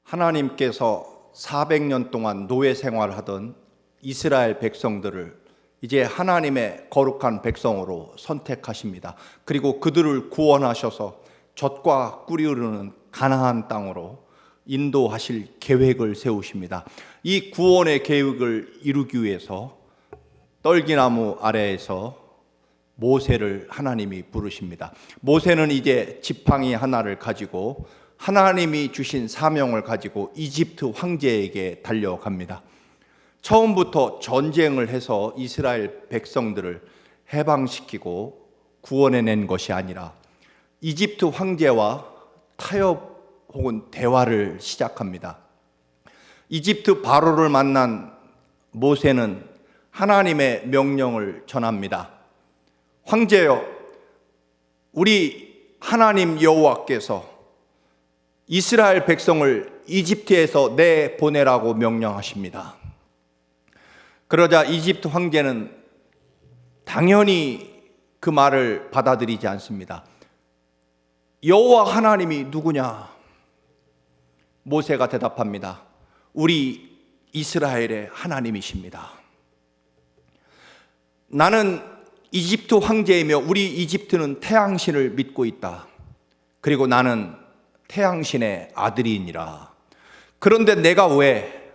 하나님께서 400년 동안 노예 생활하던 이스라엘 백성들을 이제 하나님의 거룩한 백성으로 선택하십니다. 그리고 그들을 구원하셔서 젖과 꿀이 흐르는 가나안 땅으로 인도하실 계획을 세우십니다. 이 구원의 계획을 이루기 위해서 떨기나무 아래에서 모세를 하나님이 부르십니다. 모세는 이제 지팡이 하나를 가지고 하나님이 주신 사명을 가지고 이집트 황제에게 달려갑니다. 처음부터 전쟁을 해서 이스라엘 백성들을 해방시키고 구원해낸 것이 아니라 이집트 황제와 타협 혹은 대화를 시작합니다. 이집트 바로를 만난 모세는 하나님의 명령을 전합니다. 황제여, 우리 하나님 여호와께서 이스라엘 백성을 이집트에서 내보내라고 명령하십니다. 그러자 이집트 황제는 당연히 그 말을 받아들이지 않습니다. 여호와 하나님이 누구냐? 모세가 대답합니다. 우리 이스라엘의 하나님이십니다. 나는 이집트 황제이며 우리 이집트는 태양신을 믿고 있다. 그리고 나는 태양신의 아들이니라. 그런데 내가 왜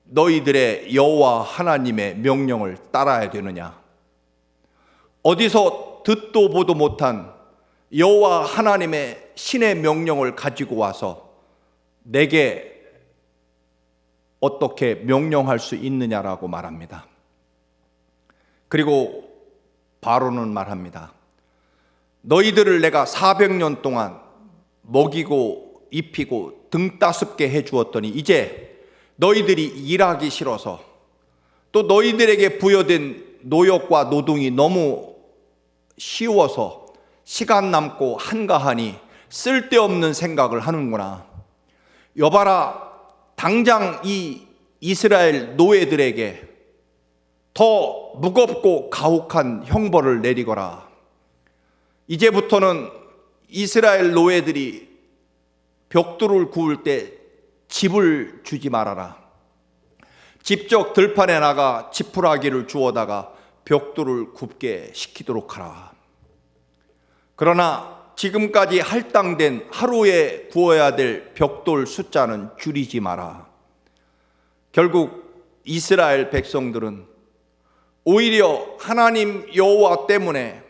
너희들의 여호와 하나님의 명령을 따라야 되느냐? 어디서 듣도 보도 못한 여호와 하나님의 신의 명령을 가지고 와서 내게 어떻게 명령할 수 있느냐라고 말합니다. 그리고 바로는 말합니다. 너희들을 내가 400년 동안 먹이고 입히고 등 따숩게 해주었더니 이제 너희들이 일하기 싫어서 또 너희들에게 부여된 노역과 노동이 너무 쉬워서 시간 남고 한가하니 쓸데없는 생각을 하는구나. 여봐라, 당장 이 이스라엘 노예들에게 더 무겁고 가혹한 형벌을 내리거라. 이제부터는 이스라엘 노예들이 벽돌을 구울 때 집을 주지 말아라. 직접 들판에 나가 지푸라기를 주워다가 벽돌을 굽게 시키도록 하라. 그러나 지금까지 할당된 하루에 구워야 될 벽돌 숫자는 줄이지 마라. 결국 이스라엘 백성들은 오히려 하나님 여호와 때문에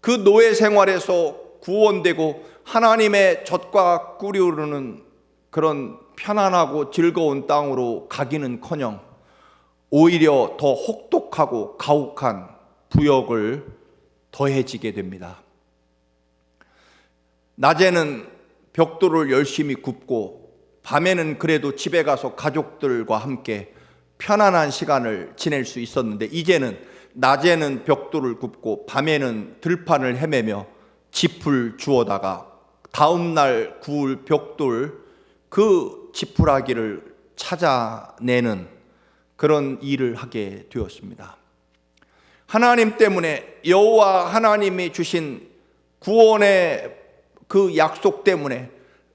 그 노예 생활에서 구원되고 하나님의 젖과 꿀이 흐르는 그런 편안하고 즐거운 땅으로 가기는커녕 오히려 더 혹독하고 가혹한 부역을 더해지게 됩니다. 낮에는 벽돌을 열심히 굽고 밤에는 그래도 집에 가서 가족들과 함께 편안한 시간을 지낼 수 있었는데 이제는 낮에는 벽돌을 굽고 밤에는 들판을 헤매며 짚을 주워다가 다음날 구울 벽돌 그 지푸라기를 찾아내는 그런 일을 하게 되었습니다. 하나님 때문에 여호와 하나님이 주신 구원의 그 약속 때문에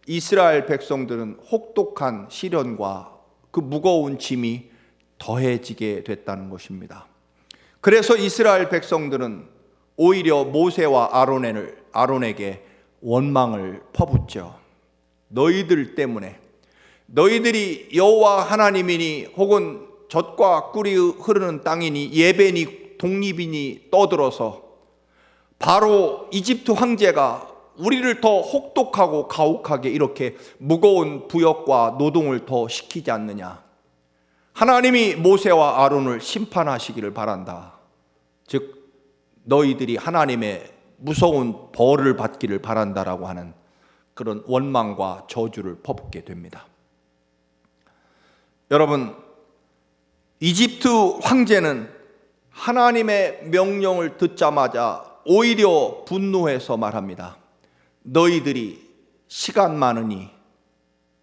이스라엘 백성들은 혹독한 시련과 그 무거운 짐이 더해지게 됐다는 것입니다. 그래서 이스라엘 백성들은 오히려 모세와 아론에게 원망을 퍼붓죠. 너희들 때문에, 너희들이 여호와 하나님이니 혹은 젖과 꿀이 흐르는 땅이니 예배니 독립이니 떠들어서 바로 이집트 황제가 우리를 더 혹독하고 가혹하게 이렇게 무거운 부역과 노동을 더 시키지 않느냐. 하나님이 모세와 아론을 심판하시기를 바란다. 즉 너희들이 하나님의 무서운 벌을 받기를 바란다라고 하는 그런 원망과 저주를 퍼붓게 됩니다. 여러분, 이집트 황제는 하나님의 명령을 듣자마자 오히려 분노해서 말합니다. 너희들이 시간 많으니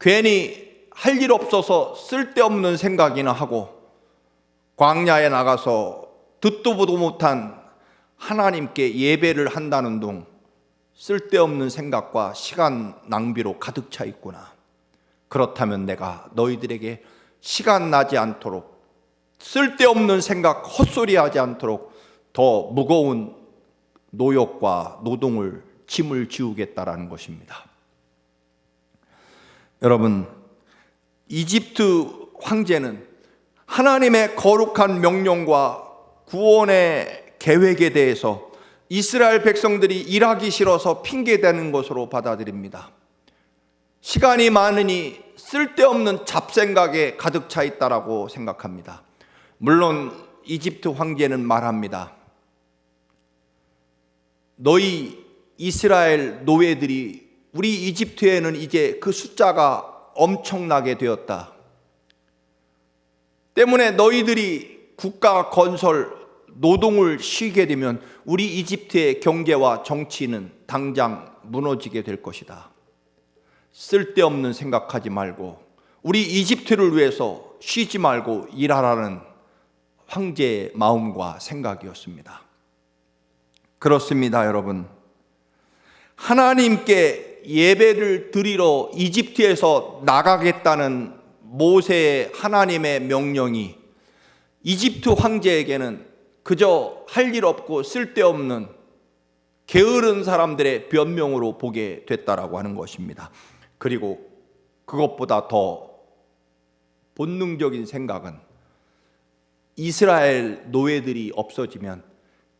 괜히 할 일 없어서 쓸데없는 생각이나 하고 광야에 나가서 듣도 보도 못한 하나님께 예배를 한다는 동 쓸데없는 생각과 시간 낭비로 가득 차 있구나. 그렇다면 내가 너희들에게 시간 나지 않도록, 쓸데없는 생각, 헛소리하지 않도록 더 무거운 노역과 노동을, 짐을 지우겠다라는 것입니다. 여러분, 이집트 황제는 하나님의 거룩한 명령과 구원의 계획에 대해서 이스라엘 백성들이 일하기 싫어서 핑계대는 것으로 받아들입니다. 시간이 많으니 쓸데없는 잡생각에 가득 차 있다라고 생각합니다. 물론 이집트 황제는 말합니다. 너희 이스라엘 노예들이 우리 이집트에는 이제 그 숫자가 엄청나게 되었다. 때문에 너희들이 국가 건설, 노동을 쉬게 되면 우리 이집트의 경제와 정치는 당장 무너지게 될 것이다. 쓸데없는 생각하지 말고 우리 이집트를 위해서 쉬지 말고 일하라는 황제의 마음과 생각이었습니다. 그렇습니다, 여러분. 하나님께 예배를 드리러 이집트에서 나가겠다는 모세의 하나님의 명령이 이집트 황제에게는 그저 할 일 없고 쓸데없는 게으른 사람들의 변명으로 보게 됐다라고 하는 것입니다. 그리고 그것보다 더 본능적인 생각은 이스라엘 노예들이 없어지면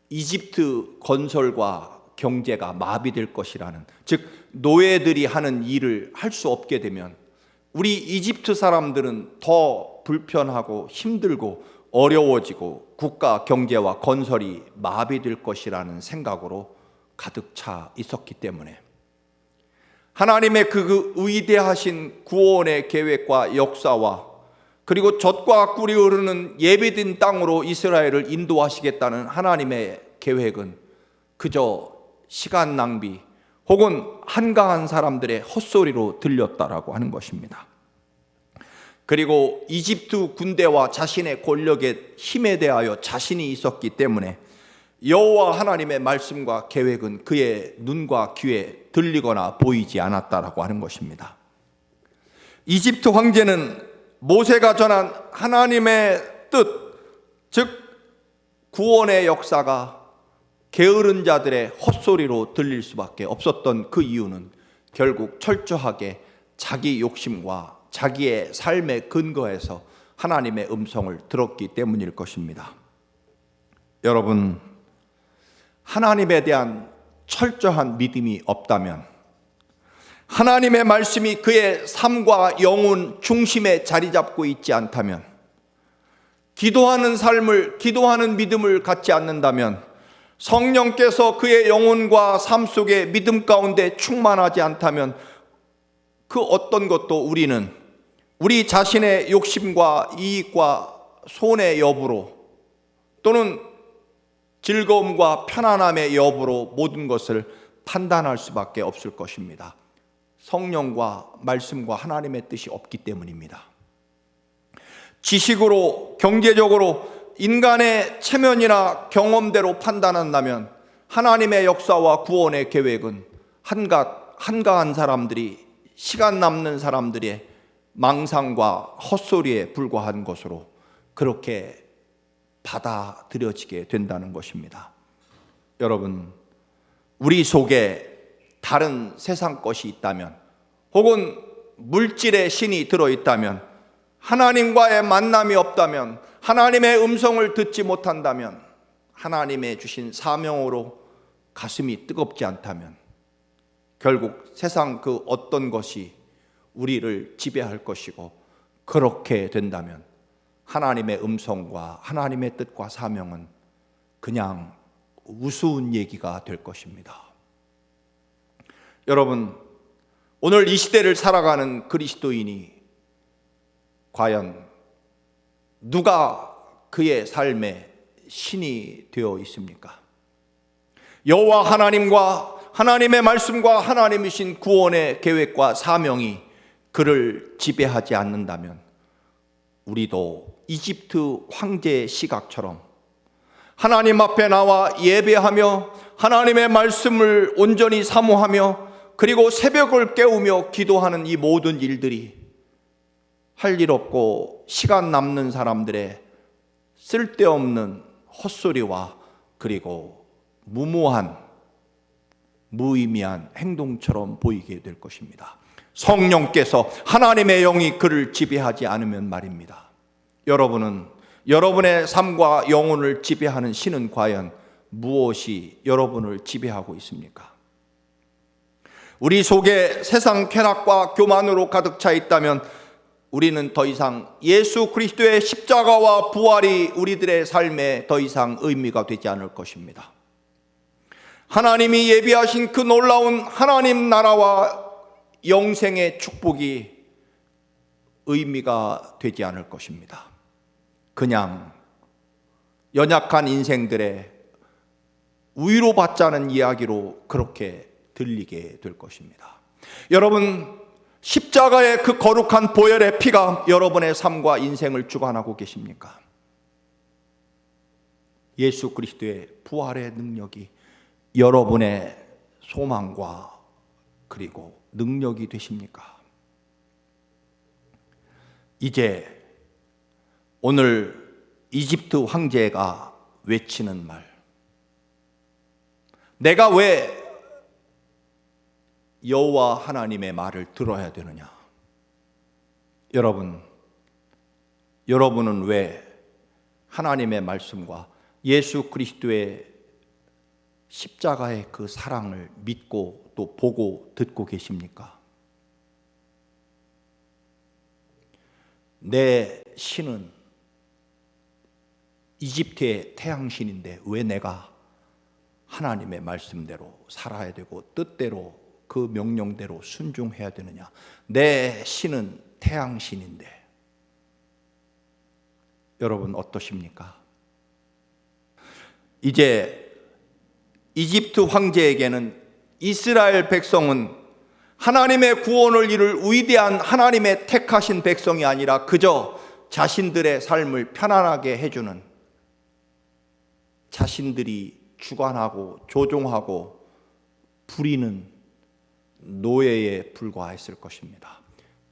이집트 건설과 경제가 마비될 것이라는, 즉 노예들이 하는 일을 할 수 없게 되면 우리 이집트 사람들은 더 불편하고 힘들고 어려워지고 국가 경제와 건설이 마비될 것이라는 생각으로 가득 차 있었기 때문에 하나님의 그 위대하신 구원의 계획과 역사와 그리고 젖과 꿀이 흐르는 예비된 땅으로 이스라엘을 인도하시겠다는 하나님의 계획은 그저 시간 낭비 혹은 한가한 사람들의 헛소리로 들렸다라고 하는 것입니다. 그리고 이집트 군대와 자신의 권력의 힘에 대하여 자신이 있었기 때문에 여호와 하나님의 말씀과 계획은 그의 눈과 귀에 들리거나 보이지 않았다라고 하는 것입니다. 이집트 황제는 모세가 전한 하나님의 뜻, 즉 구원의 역사가 게으른 자들의 헛소리로 들릴 수밖에 없었던 그 이유는 결국 철저하게 자기 욕심과 자기의 삶의 근거에서 하나님의 음성을 들었기 때문일 것입니다. 여러분, 하나님에 대한 철저한 믿음이 없다면, 하나님의 말씀이 그의 삶과 영혼 중심에 자리 잡고 있지 않다면, 기도하는 삶을, 기도하는 믿음을 갖지 않는다면, 성령께서 그의 영혼과 삶 속에 믿음 가운데 충만하지 않다면 그 어떤 것도 우리는 우리 자신의 욕심과 이익과 손해 여부로 또는 즐거움과 편안함의 여부로 모든 것을 판단할 수밖에 없을 것입니다. 성령과 말씀과 하나님의 뜻이 없기 때문입니다. 지식으로, 경제적으로, 인간의 체면이나 경험대로 판단한다면 하나님의 역사와 구원의 계획은 한가한 사람들이, 시간 남는 사람들의 망상과 헛소리에 불과한 것으로 그렇게 받아들여지게 된다는 것입니다. 여러분, 우리 속에 다른 세상 것이 있다면 혹은 물질의 신이 들어있다면, 하나님과의 만남이 없다면, 하나님의 음성을 듣지 못한다면, 하나님의 주신 사명으로 가슴이 뜨겁지 않다면 결국 세상 그 어떤 것이 우리를 지배할 것이고, 그렇게 된다면 하나님의 음성과 하나님의 뜻과 사명은 그냥 우스운 얘기가 될 것입니다. 여러분, 오늘 이 시대를 살아가는 그리스도인이 과연 누가 그의 삶의 신이 되어 있습니까? 여호와 하나님과 하나님의 말씀과 하나님이신 구원의 계획과 사명이 그를 지배하지 않는다면 우리도 이집트 황제의 시각처럼 하나님 앞에 나와 예배하며 하나님의 말씀을 온전히 사모하며 그리고 새벽을 깨우며 기도하는 이 모든 일들이 할 일 없고 시간 남는 사람들의 쓸데없는 헛소리와 그리고 무모한 무의미한 행동처럼 보이게 될 것입니다. 성령께서 하나님의 영이 그를 지배하지 않으면 말입니다. 여러분은 여러분의 삶과 영혼을 지배하는 신은 과연 무엇이 여러분을 지배하고 있습니까? 우리 속에 세상 쾌락과 교만으로 가득 차 있다면 우리는 더 이상 예수 그리스도의 십자가와 부활이 우리들의 삶에 더 이상 의미가 되지 않을 것입니다. 하나님이 예비하신 그 놀라운 하나님 나라와 영생의 축복이 의미가 되지 않을 것입니다. 그냥 연약한 인생들의 위로받자는 이야기로 그렇게 들리게 될 것입니다. 여러분, 십자가의 그 거룩한 보혈의 피가 여러분의 삶과 인생을 주관하고 계십니까? 예수 그리스도의 부활의 능력이 여러분의 소망과 그리고 능력이 되십니까? 이제 오늘 이집트 황제가 외치는 말, 내가 왜 여호와 하나님의 말을 들어야 되느냐? 여러분은 왜 하나님의 말씀과 예수 그리스도의 십자가의 그 사랑을 믿고 또 보고 듣고 계십니까? 내 신은 이집트의 태양신인데 왜 내가 하나님의 말씀대로 살아야 되고 뜻대로 그 명령대로 순종해야 되느냐? 내 신은 태양신인데. 여러분 어떠십니까? 이제 이집트 황제에게는 이스라엘 백성은 하나님의 구원을 이룰 위대한 하나님의 택하신 백성이 아니라 그저 자신들의 삶을 편안하게 해주는, 자신들이 주관하고 조종하고 부리는 노예에 불과했을 것입니다.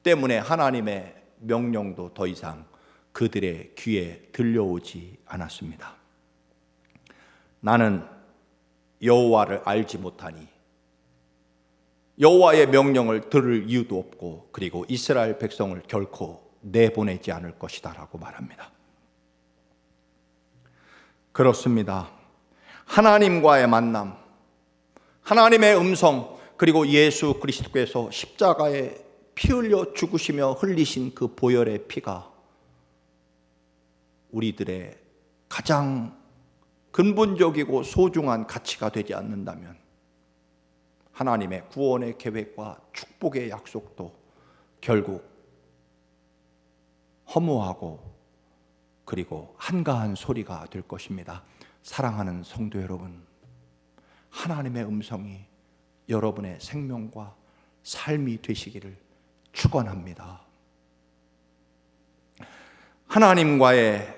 때문에 하나님의 명령도 더 이상 그들의 귀에 들려오지 않았습니다. 나는 여호와를 알지 못하니 여호와의 명령을 들을 이유도 없고 그리고 이스라엘 백성을 결코 내보내지 않을 것이다 라고 말합니다. 그렇습니다. 하나님과의 만남, 하나님의 음성, 그리고 예수 그리스도께서 십자가에 피 흘려 죽으시며 흘리신 그 보혈의 피가 우리들의 가장 근본적이고 소중한 가치가 되지 않는다면 하나님의 구원의 계획과 축복의 약속도 결국 허무하고 그리고 한가한 소리가 될 것입니다. 사랑하는 성도 여러분, 하나님의 음성이 여러분의 생명과 삶이 되시기를 축원합니다. 하나님과의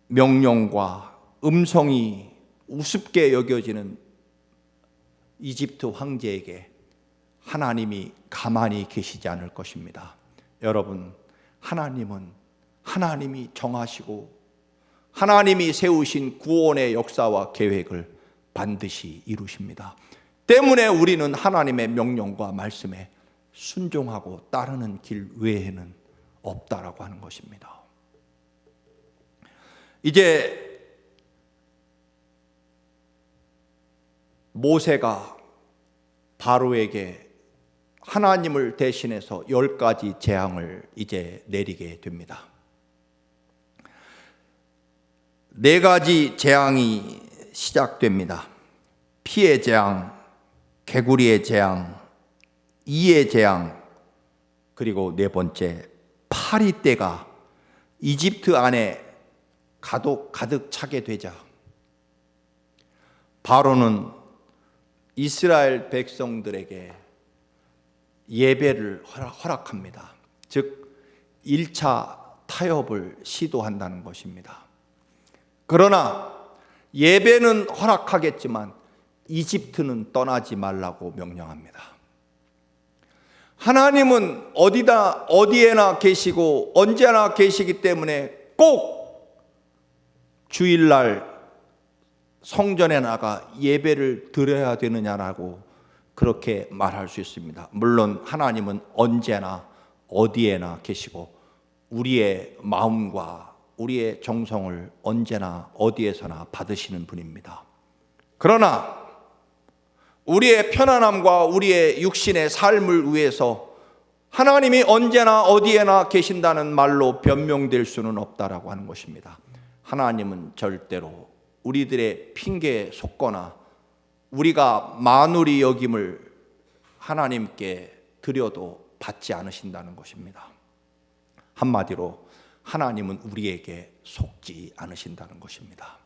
명령과 음성이 우습게 여겨지는 이집트 황제에게 하나님이 가만히 계시지 않을 것입니다. 여러분, 하나님은 하나님이 정하시고 하나님이 세우신 구원의 역사와 계획을 반드시 이루십니다. 때문에 우리는 하나님의 명령과 말씀에 순종하고 따르는 길 외에는 없다라고 하는 것입니다. 이제 모세가 바로에게 하나님을 대신해서 10가지 재앙을 이제 내리게 됩니다. 4가지 재앙이 시작됩니다. 피의 재앙, 개구리의 재앙, 이의 재앙, 그리고 4번째 파리떼가 이집트 안에 가득 차게 되자 바로는 이스라엘 백성들에게 예배를 허락합니다. 즉 1차 타협을 시도한다는 것입니다. 그러나 예배는 허락하겠지만 이집트는 떠나지 말라고 명령합니다. 하나님은 어디에나 계시고 언제나 계시기 때문에 꼭 주일날 성전에 나가 예배를 드려야 되느냐라고 그렇게 말할 수 있습니다. 물론 하나님은 언제나 어디에나 계시고 우리의 마음과 우리의 정성을 언제나 어디에서나 받으시는 분입니다. 그러나 우리의 편안함과 우리의 육신의 삶을 위해서 하나님이 언제나 어디에나 계신다는 말로 변명될 수는 없다라고 하는 것입니다. 하나님은 절대로 우리들의 핑계에 속거나 우리가 만우리 여김을 하나님께 드려도 받지 않으신다는 것입니다. 한마디로 하나님은 우리에게 속지 않으신다는 것입니다.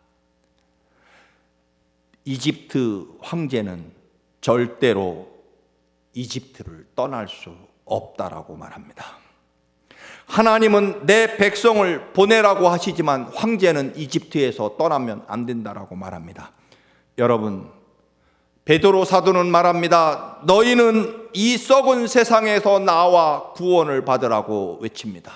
이집트 황제는 절대로 이집트를 떠날 수 없다라고 말합니다. 하나님은 내 백성을 보내라고 하시지만 황제는 이집트에서 떠나면 안 된다라고 말합니다. 여러분, 베드로 사도는 말합니다. 너희는 이 썩은 세상에서 나와 구원을 받으라고 외칩니다.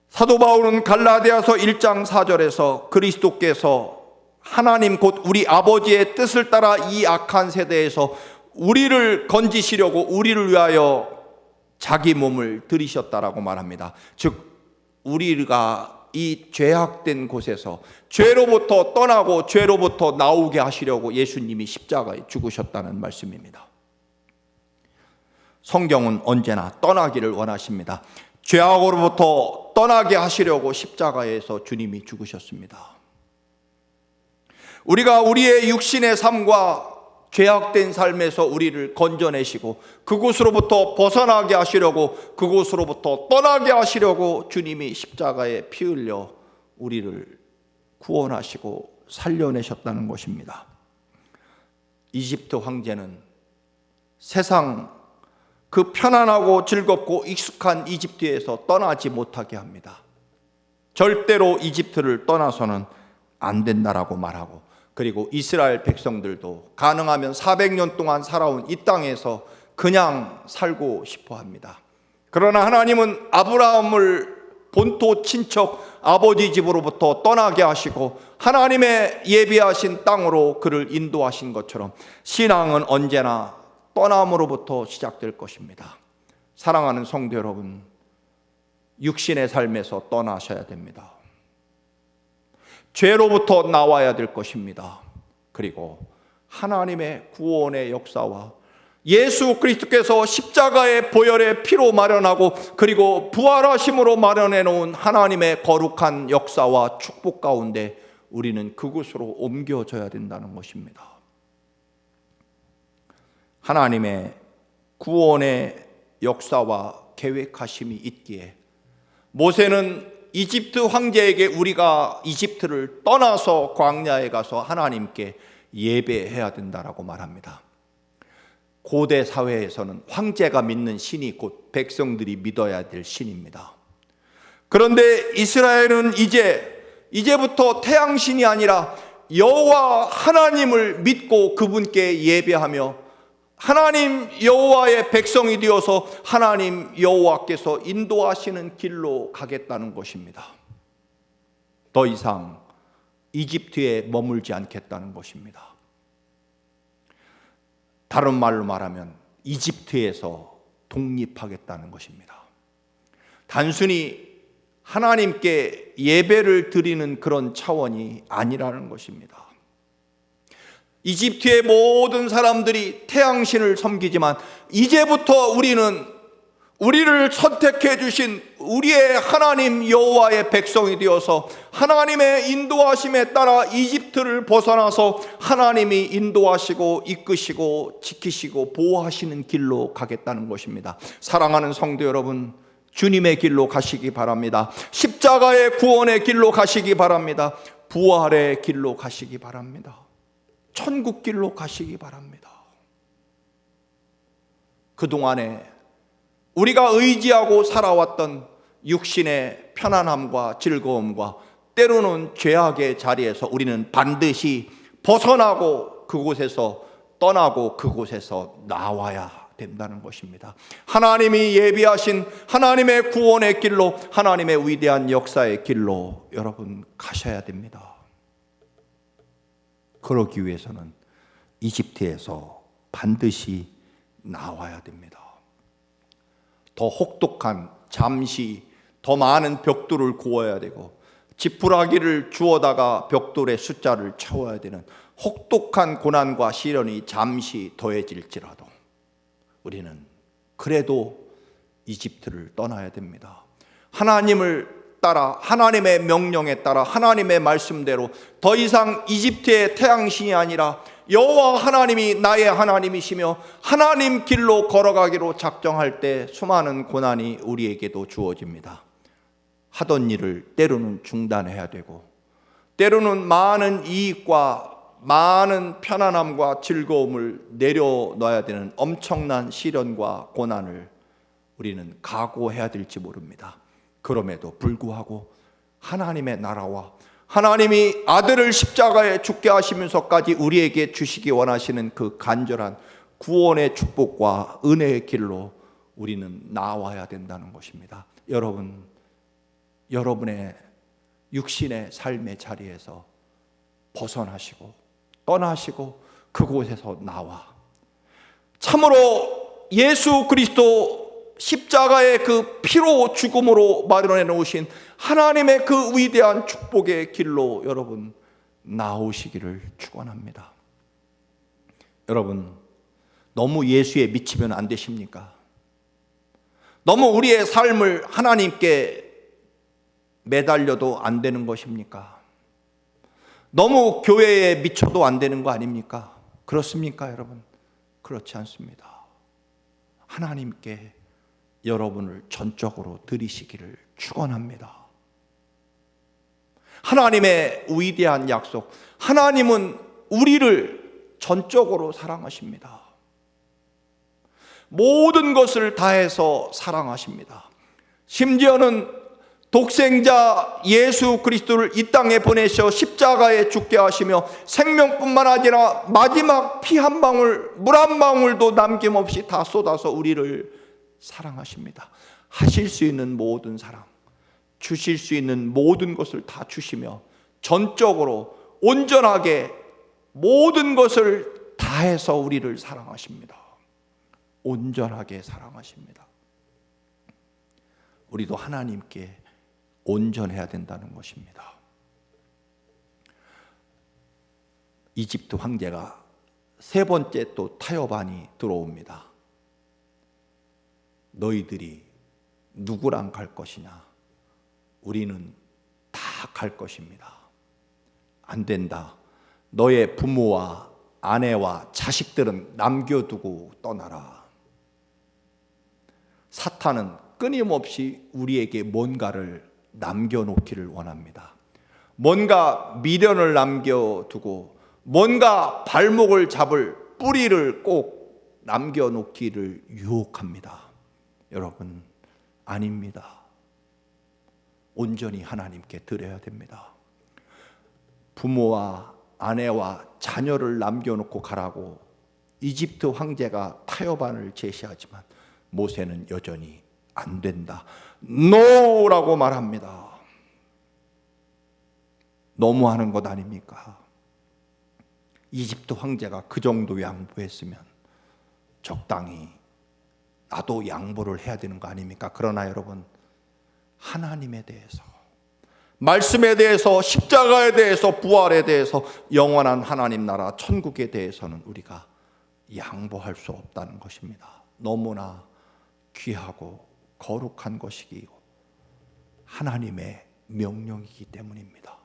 사도 바울은 갈라디아서 1장 4절에서 그리스도께서 하나님 곧 우리 아버지의 뜻을 따라 이 악한 세대에서 우리를 건지시려고 우리를 위하여 자기 몸을 들이셨다라고 말합니다. 즉 우리가 이 죄악된 곳에서 죄로부터 떠나고 죄로부터 나오게 하시려고 예수님이 십자가에 죽으셨다는 말씀입니다. 성경은 언제나 떠나기를 원하십니다. 죄악으로부터 떠나게 하시려고 십자가에서 주님이 죽으셨습니다. 우리가 우리의 육신의 삶과 죄악된 삶에서 우리를 건져내시고 그곳으로부터 벗어나게 하시려고 그곳으로부터 떠나게 하시려고 주님이 십자가에 피 흘려 우리를 구원하시고 살려내셨다는 것입니다. 이집트 황제는 세상 그 편안하고 즐겁고 익숙한 이집트에서 떠나지 못하게 합니다. 절대로 이집트를 떠나서는 안 된다라고 말하고, 그리고 이스라엘 백성들도 가능하면 400년 동안 살아온 이 땅에서 그냥 살고 싶어 합니다. 그러나 하나님은 아브라함을 본토 친척 아버지 집으로부터 떠나게 하시고 하나님의 예비하신 땅으로 그를 인도하신 것처럼 신앙은 언제나 떠남으로부터 시작될 것입니다. 사랑하는 성도 여러분, 육신의 삶에서 떠나셔야 됩니다. 죄로부터 나와야 될 것입니다. 그리고 하나님의 구원의 역사와 예수 그리스도께서 십자가의 보혈의 피로 마련하고 그리고 부활하심으로 마련해 놓은 하나님의 거룩한 역사와 축복 가운데 우리는 그곳으로 옮겨져야 된다는 것입니다. 하나님의 구원의 역사와 계획하심이 있기에 모세는 이집트 황제에게 우리가 이집트를 떠나서 광야에 가서 하나님께 예배해야 된다라고 말합니다. 고대 사회에서는 황제가 믿는 신이 곧 백성들이 믿어야 될 신입니다. 그런데 이스라엘은 이제부터 태양신이 아니라 여호와 하나님을 믿고 그분께 예배하며 하나님 여호와의 백성이 되어서 하나님 여호와께서 인도하시는 길로 가겠다는 것입니다. 더 이상 이집트에 머물지 않겠다는 것입니다. 다른 말로 말하면 이집트에서 독립하겠다는 것입니다. 단순히 하나님께 예배를 드리는 그런 차원이 아니라는 것입니다. 이집트의 모든 사람들이 태양신을 섬기지만 이제부터 우리를 선택해 주신 우리의 하나님 여호와의 백성이 되어서 하나님의 인도하심에 따라 이집트를 벗어나서 하나님이 인도하시고 이끄시고 지키시고 보호하시는 길로 가겠다는 것입니다. 사랑하는 성도 여러분, 주님의 길로 가시기 바랍니다. 십자가의 구원의 길로 가시기 바랍니다. 부활의 길로 가시기 바랍니다. 천국 길로 가시기 바랍니다. 그동안에 우리가 의지하고 살아왔던 육신의 편안함과 즐거움과 때로는 죄악의 자리에서 우리는 반드시 벗어나고 그곳에서 떠나고 그곳에서 나와야 된다는 것입니다. 하나님이 예비하신 하나님의 구원의 길로, 하나님의 위대한 역사의 길로 여러분 가셔야 됩니다. 그러기 위해서는 이집트에서 반드시 나와야 됩니다. 더 혹독한 잠시 더 많은 벽돌을 구워야 되고, 지푸라기를 주워다가 벽돌의 숫자를 채워야 되는 혹독한 고난과 시련이 잠시 더해질지라도 우리는 그래도 이집트를 떠나야 됩니다. 하나님을 따라, 하나님의 명령에 따라, 하나님의 말씀대로 더 이상 이집트의 태양신이 아니라 여호와 하나님이 나의 하나님이시며 하나님 길로 걸어가기로 작정할 때 수많은 고난이 우리에게도 주어집니다. 하던 일을 때로는 중단해야 되고, 때로는 많은 이익과 많은 편안함과 즐거움을 내려놔야 되는 엄청난 시련과 고난을 우리는 각오해야 될지 모릅니다. 그럼에도 불구하고 하나님의 나라와 하나님이 아들을 십자가에 죽게 하시면서까지 우리에게 주시기 원하시는 그 간절한 구원의 축복과 은혜의 길로 우리는 나와야 된다는 것입니다. 여러분의 육신의 삶의 자리에서 벗어나시고 떠나시고 그곳에서 나와 참으로 예수 그리스도 십자가의 그 피로 죽음으로 마련해 놓으신 하나님의 그 위대한 축복의 길로 여러분 나오시기를 축원합니다. 여러분, 너무 예수에 미치면 안 되십니까? 너무 우리의 삶을 하나님께 매달려도 안 되는 것입니까? 너무 교회에 미쳐도 안 되는 거 아닙니까? 그렇습니까, 여러분? 그렇지 않습니다. 하나님께 여러분을 전적으로 드리시기를 축원합니다. 하나님의 위대한 약속, 하나님은 우리를 전적으로 사랑하십니다. 모든 것을 다해서 사랑하십니다. 심지어는 독생자 예수 그리스도를 이 땅에 보내셔 십자가에 죽게 하시며 생명뿐만 아니라 마지막 피 한 방울, 물 한 방울도 남김없이 다 쏟아서 우리를 사랑하십니다. 하실 수 있는 모든 사랑, 주실 수 있는 모든 것을 다 주시며 전적으로 온전하게 모든 것을 다해서 우리를 사랑하십니다. 온전하게 사랑하십니다. 우리도 하나님께 온전해야 된다는 것입니다. 이집트 황제가 세 번째 또 타협안이 들어옵니다. 너희들이 누구랑 갈 것이냐? 우리는 다 갈 것입니다. 안 된다. 너의 부모와 아내와 자식들은 남겨두고 떠나라. 사탄은 끊임없이 우리에게 뭔가를 남겨놓기를 원합니다. 뭔가 미련을 남겨두고 뭔가 발목을 잡을 뿌리를 꼭 남겨놓기를 유혹합니다. 여러분, 아닙니다. 온전히 하나님께 드려야 됩니다. 부모와 아내와 자녀를 남겨놓고 가라고 이집트 황제가 타협안을 제시하지만 모세는 여전히 안 된다, 노라고 말합니다. 너무하는 것 아닙니까? 이집트 황제가 그 정도 양보했으면 적당히 나도 양보를 해야 되는 거 아닙니까? 그러나 여러분, 하나님에 대해서, 말씀에 대해서, 십자가에 대해서, 부활에 대해서, 영원한 하나님 나라 천국에 대해서는 우리가 양보할 수 없다는 것입니다. 너무나 귀하고 거룩한 것이기고 하나님의 명령이기 때문입니다.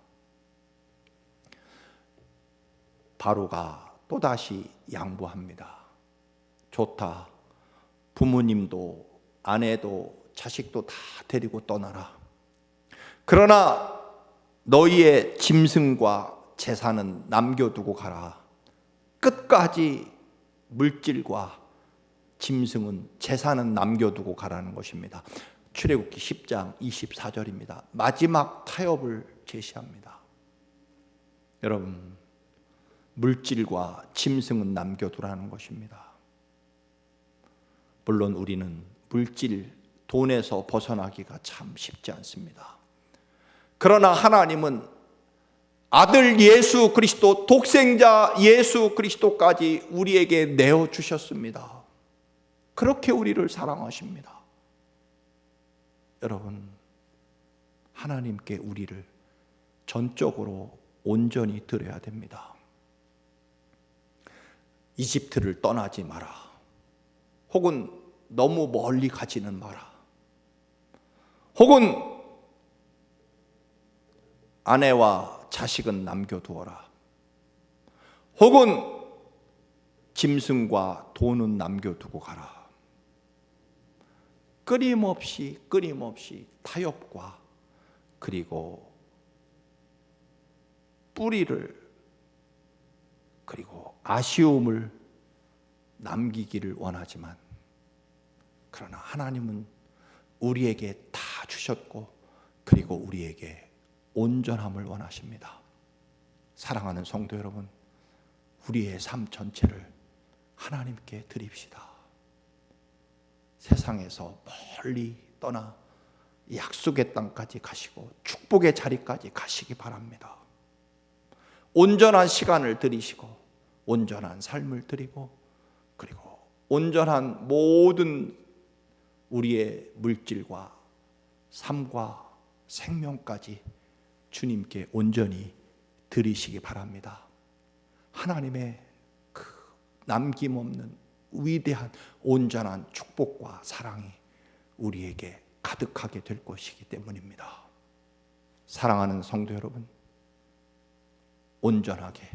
바로가 또다시 양보합니다. 좋다. 부모님도 아내도 자식도 다 데리고 떠나라. 그러나 너희의 짐승과 재산은 남겨두고 가라. 끝까지 물질과 짐승은, 재산은 남겨두고 가라는 것입니다. 출애굽기 10장 24절입니다. 마지막 타협을 제시합니다. 여러분, 물질과 짐승은 남겨두라는 것입니다. 물론 우리는 물질, 돈에서 벗어나기가 참 쉽지 않습니다. 그러나 하나님은 아들 예수 그리스도, 독생자 예수 그리스도까지 우리에게 내어주셨습니다. 그렇게 우리를 사랑하십니다. 여러분, 하나님께 우리를 전적으로 온전히 드려야 됩니다. 이집트를 떠나지 마라. 혹은 너무 멀리 가지는 마라. 혹은 아내와 자식은 남겨두어라. 혹은 짐승과 돈은 남겨두고 가라. 끊임없이 타협과 그리고 뿌리를 그리고 아쉬움을 남기기를 원하지만, 그러나 하나님은 우리에게 다 주셨고 그리고 우리에게 온전함을 원하십니다. 사랑하는 성도 여러분, 우리의 삶 전체를 하나님께 드립시다. 세상에서 멀리 떠나 약속의 땅까지 가시고 축복의 자리까지 가시기 바랍니다. 온전한 시간을 드리시고 온전한 삶을 드리고 그리고 온전한 모든 우리의 물질과 삶과 생명까지 주님께 온전히 드리시기 바랍니다. 하나님의 그 남김없는 위대한 온전한 축복과 사랑이 우리에게 가득하게 될 것이기 때문입니다. 사랑하는 성도 여러분, 온전하게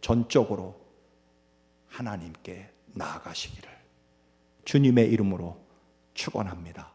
전적으로 하나님께 나아가시기를 주님의 이름으로 축원합니다.